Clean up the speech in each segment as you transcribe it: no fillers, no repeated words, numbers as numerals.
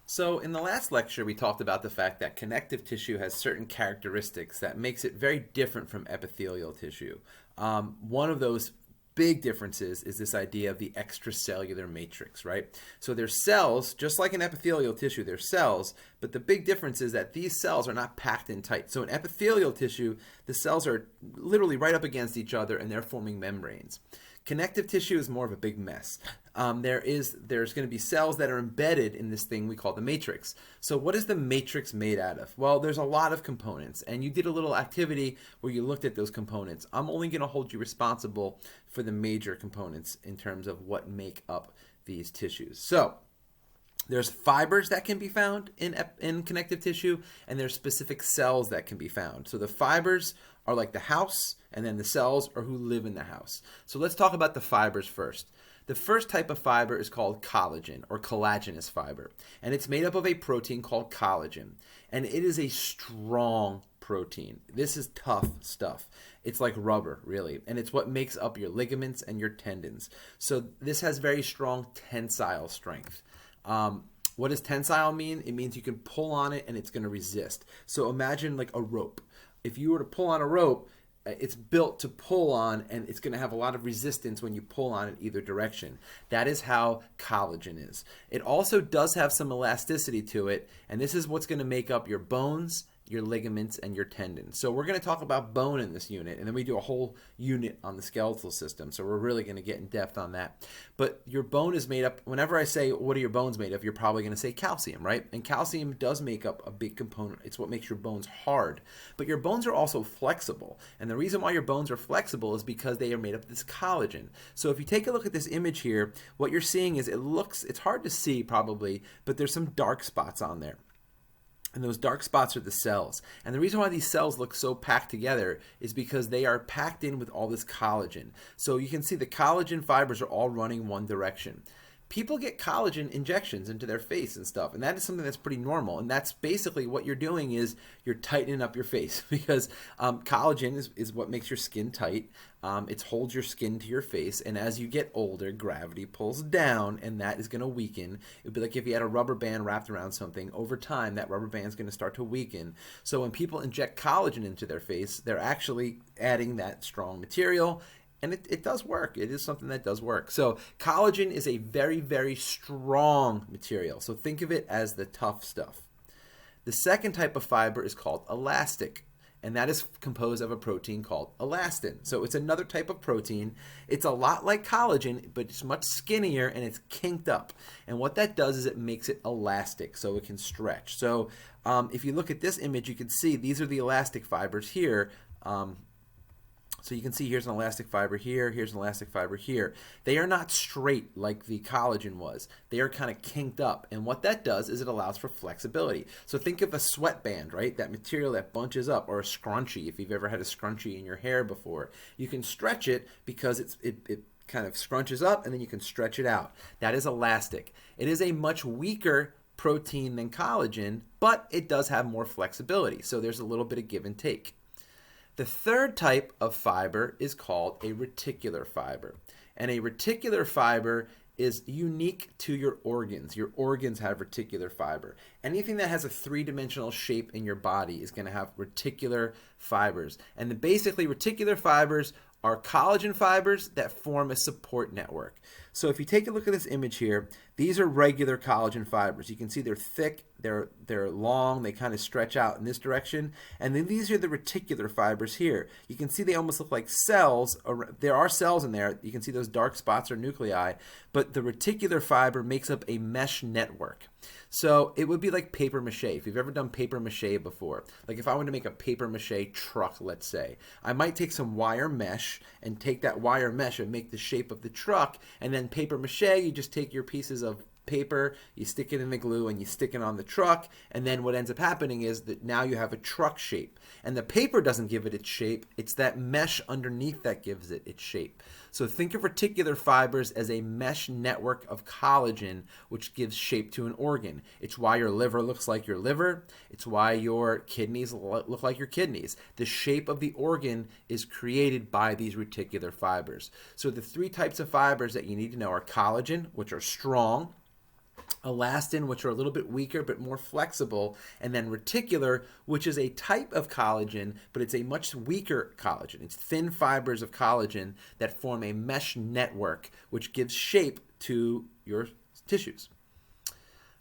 So in the last lecture, we talked about the fact that connective tissue has certain characteristics that makes it very different from epithelial tissue. One of those big differences is this idea of the extracellular matrix, right? So there's cells, just like in epithelial tissue, there's cells, but the big difference is that these cells are not packed in tight. So in epithelial tissue, the cells are literally right up against each other and they're forming membranes. Connective tissue is more of a big mess. There's going to be cells that are embedded in this thing we call the matrix. So what is the matrix made out of? Well, there's a lot of components, and you did a little activity where you looked at those components. I'm only going to hold you responsible for the major components in terms of what make up these tissues. So there's fibers that can be found in connective tissue, and there's specific cells that can be found. So the fibers are like the house, and then the cells are who live in the house. So let's talk about the fibers first. The first type of fiber is called collagen or collagenous fiber, and it's made up of a protein called collagen, and it is a strong protein. This is tough stuff. It's like rubber, really, and it's what makes up your ligaments and your tendons. So this has very strong tensile strength. What does tensile mean? It means you can pull on it and it's going to resist. So imagine like a rope. If you were to pull on a rope, it's built to pull on, and it's going to have a lot of resistance when you pull on it either direction. That is how collagen is. It also does have some elasticity to it, and this is what's going to make up your bones, your ligaments, and your tendons. So we're going to talk about bone in this unit, and then we do a whole unit on the skeletal system. So we're really going to get in depth on that. But your bone is made up, whenever I say what are your bones made of, you're probably going to say calcium, right? And calcium does make up a big component. It's what makes your bones hard. But your bones are also flexible. And the reason why your bones are flexible is because they are made up of this collagen. So if you take a look at this image here, what you're seeing is it's hard to see probably, but there's some dark spots on there. And those dark spots are the cells. And the reason why these cells look so packed together is because they are packed in with all this collagen. So you can see the collagen fibers are all running one direction. People get collagen injections into their face and stuff, and that is something that's pretty normal. And that's basically what you're doing is you're tightening up your face because collagen is what makes your skin tight. It holds your skin to your face, and as you get older, gravity pulls down, and that is going to weaken. It would be like if you had a rubber band wrapped around something. Over time, that rubber band is going to start to weaken. So when people inject collagen into their face, they're actually adding that strong material. And it does work. It is something that does work. So collagen is a very, very strong material. So think of it as the tough stuff. The second type of fiber is called elastic, and that is composed of a protein called elastin. So it's another type of protein. It's a lot like collagen, but it's much skinnier and it's kinked up. And what that does is it makes it elastic, so it can stretch. So if you look at this image, you can see these are the elastic fibers here. So you can see here's an elastic fiber here, here's an elastic fiber here. They are not straight like the collagen was. They are kind of kinked up. And what that does is it allows for flexibility. So think of a sweatband, right? That material that bunches up, or a scrunchie, if you've ever had a scrunchie in your hair before. You can stretch it because it kind of scrunches up, and then you can stretch it out. That is elastic. It is a much weaker protein than collagen, but it does have more flexibility. So there's a little bit of give and take. The third type of fiber is called a reticular fiber. And a reticular fiber is unique to your organs. Your organs have reticular fiber. Anything that has a three-dimensional shape in your body is going to have reticular fibers. And basically, reticular fibers are collagen fibers that form a support network. So if you take a look at this image here, these are regular collagen fibers. You can see they're thick, they're long, they kind of stretch out in this direction. And then these are the reticular fibers here. You can see they almost look like cells. There are cells in there. You can see those dark spots are nuclei. But the reticular fiber makes up a mesh network. So it would be like paper mache. If you've ever done paper mache before, like if I wanted to make a paper mache truck, let's say, I might take some wire mesh and take that wire mesh and make the shape of the truck, and then paper mache, you just take your pieces of paper, you stick it in the glue, and you stick it on the truck, and then what ends up happening is that now you have a truck shape. And the paper doesn't give it its shape, it's that mesh underneath that gives it its shape. So think of reticular fibers as a mesh network of collagen, which gives shape to an organ. It's why your liver looks like your liver. It's why your kidneys look like your kidneys. The shape of the organ is created by these reticular fibers. So the three types of fibers that you need to know are collagen, which are strong. elastin, which are a little bit weaker but more flexible, and then reticular, which is a type of collagen, but it's a much weaker collagen. It's thin fibers of collagen that form a mesh network, which gives shape to your tissues.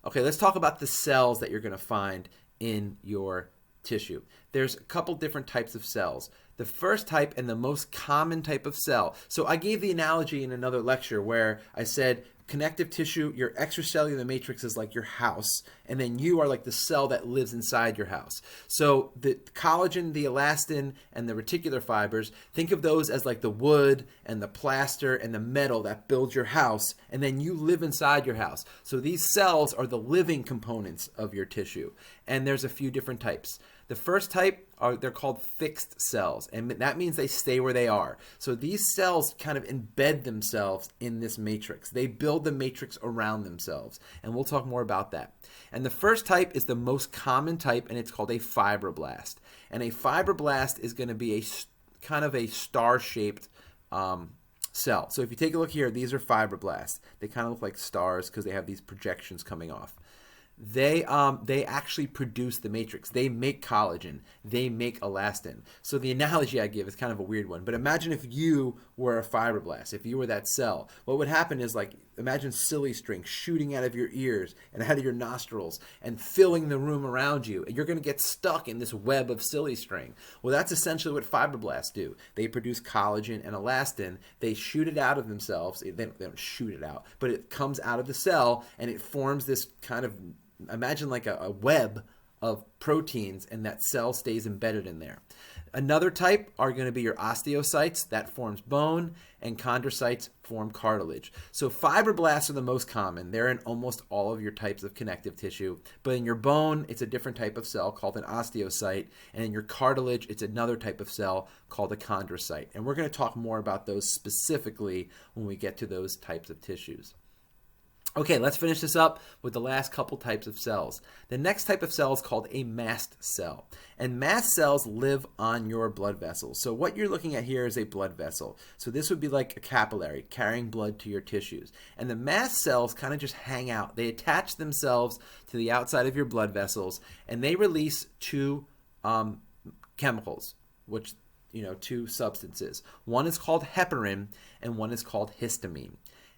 Okay, let's talk about the cells that you're going to find in your tissue. There's a couple different types of cells. The first type and the most common type of cell. So I gave the analogy in another lecture where I said connective tissue, your extracellular matrix is like your house, and then you are like the cell that lives inside your house. So the collagen, the elastin, and the reticular fibers, think of those as like the wood and the plaster and the metal that builds your house, and then you live inside your house. So these cells are the living components of your tissue, and there's a few different types. The first type they're called fixed cells, and that means they stay where they are. So these cells kind of embed themselves in this matrix. They build the matrix around themselves, and we'll talk more about that. And the first type is the most common type, and it's called a fibroblast. And a fibroblast is going to be a kind of a star-shaped cell. So if you take a look here, these are fibroblasts. They kind of look like stars because they have these projections coming off. They actually produce the matrix. They make collagen. They make elastin. So the analogy I give is kind of a weird one. But imagine if you were a fibroblast, if you were that cell. What would happen is, like, imagine silly string shooting out of your ears and out of your nostrils and filling the room around you. You're going to get stuck in this web of silly string. Well, that's essentially what fibroblasts do. They produce collagen and elastin. They shoot it out of themselves. They don't shoot it out, but it comes out of the cell and it forms this kind of, imagine like a web of proteins, and that cell stays embedded in there. Another type are going to be your osteocytes, that forms bone, and chondrocytes form cartilage. So fibroblasts are the most common. They're in almost all of your types of connective tissue. But in your bone, it's a different type of cell called an osteocyte. And in your cartilage, it's another type of cell called a chondrocyte. And we're going to talk more about those specifically when we get to those types of tissues. Okay, let's finish this up with the last couple types of cells. The next type of cell is called a mast cell. And mast cells live on your blood vessels. So what you're looking at here is a blood vessel. So this would be like a capillary carrying blood to your tissues. And the mast cells kind of just hang out. They attach themselves to the outside of your blood vessels, and they release two chemicals, which, two substances. One is called heparin, and one is called histamine.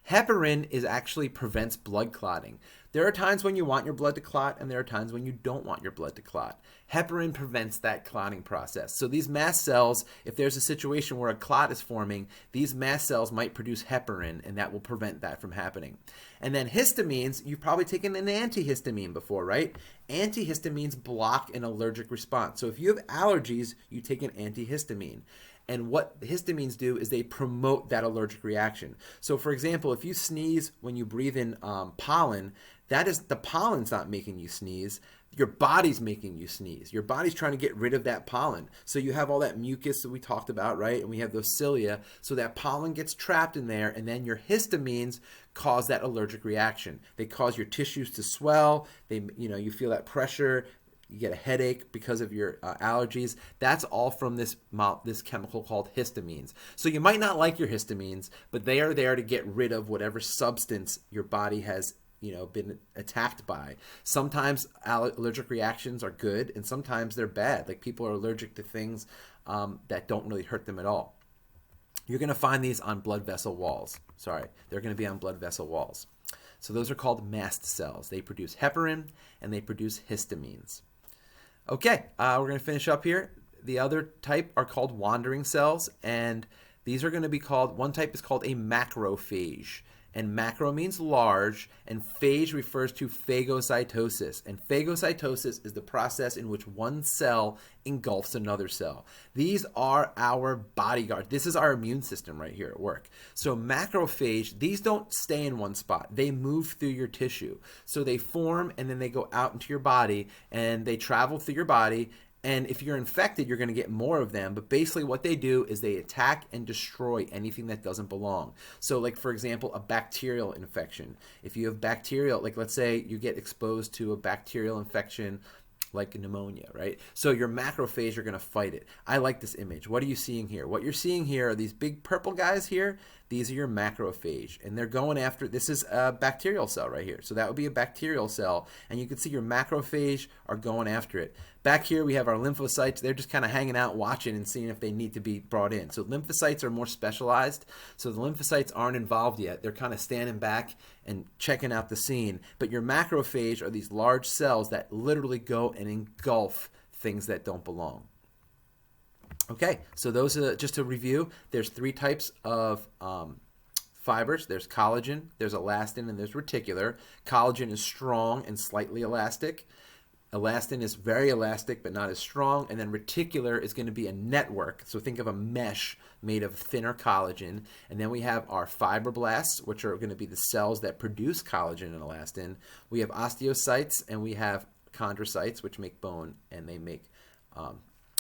Heparin actually prevents blood clotting. There are times when you want your blood to clot, and there are times when you don't want your blood to clot. Heparin prevents that clotting process. So these mast cells, if there's a situation where a clot is forming, these mast cells might produce heparin, and that will prevent that from happening. And then histamines, you've probably taken an antihistamine before, right? Antihistamines block an allergic response. So if you have allergies, you take an antihistamine. And what histamines do is they promote that allergic reaction. So for example, if you sneeze when you breathe in pollen, that is, the pollen's not making you sneeze. Your body's making you sneeze. Your body's trying to get rid of that pollen. So you have all that mucus that we talked about, right? And we have those cilia. So that pollen gets trapped in there, and then your histamines cause that allergic reaction. They cause your tissues to swell. You feel that pressure. You get a headache because of your allergies. That's all from this chemical called histamines. So you might not like your histamines, but they are there to get rid of whatever substance your body has been attacked by. Sometimes allergic reactions are good, and sometimes they're bad. Like, people are allergic to things that don't really hurt them at all. You're going to find these on blood vessel walls. They're going to be on blood vessel walls. So those are called mast cells. They produce heparin and they produce histamines. Okay, we're going to finish up here. The other type are called wandering cells, and these are going to be called, one type is called a macrophage. And macro means large, and phage refers to phagocytosis. And phagocytosis is the process in which one cell engulfs another cell. These are our bodyguards. This is our immune system right here at work. So macrophage, these don't stay in one spot. They move through your tissue. So they form, and then they go out into your body, and they travel through your body. And if you're infected, you're going to get more of them. But basically what they do is they attack and destroy anything that doesn't belong. So like, for example, a bacterial infection. If you have bacterial, like let's say you get exposed to a bacterial infection like pneumonia, right? So your macrophage are going to fight it. I like this image. What are you seeing here? What you're seeing here are these big purple guys here. These are your macrophage, and they're going after, this is a bacterial cell right here. So that would be a bacterial cell, and you can see your macrophage are going after it. Back here we have our lymphocytes. They're just kind of hanging out watching and seeing if they need to be brought in. So lymphocytes are more specialized. So the lymphocytes aren't involved yet. They're kind of standing back and checking out the scene. But your macrophage are these large cells that literally go and engulf things that don't belong. Okay, so those are, just to review, there's 3 types of fibers. There's collagen, there's elastin, and there's reticular. Collagen is strong and slightly elastic. Elastin is very elastic but not as strong. And then reticular is going to be a network. So think of a mesh made of thinner collagen. And then we have our fibroblasts, which are going to be the cells that produce collagen and elastin. We have osteocytes, and we have chondrocytes, which make bone, and they make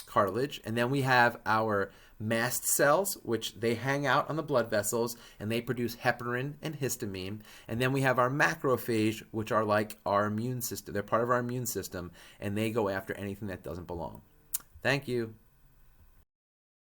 cartilage. And then we have our mast cells, which they hang out on the blood vessels, and they produce heparin and histamine. And then we have our macrophage, which are like our immune system. They're part of our immune system, and they go after anything that doesn't belong. Thank you.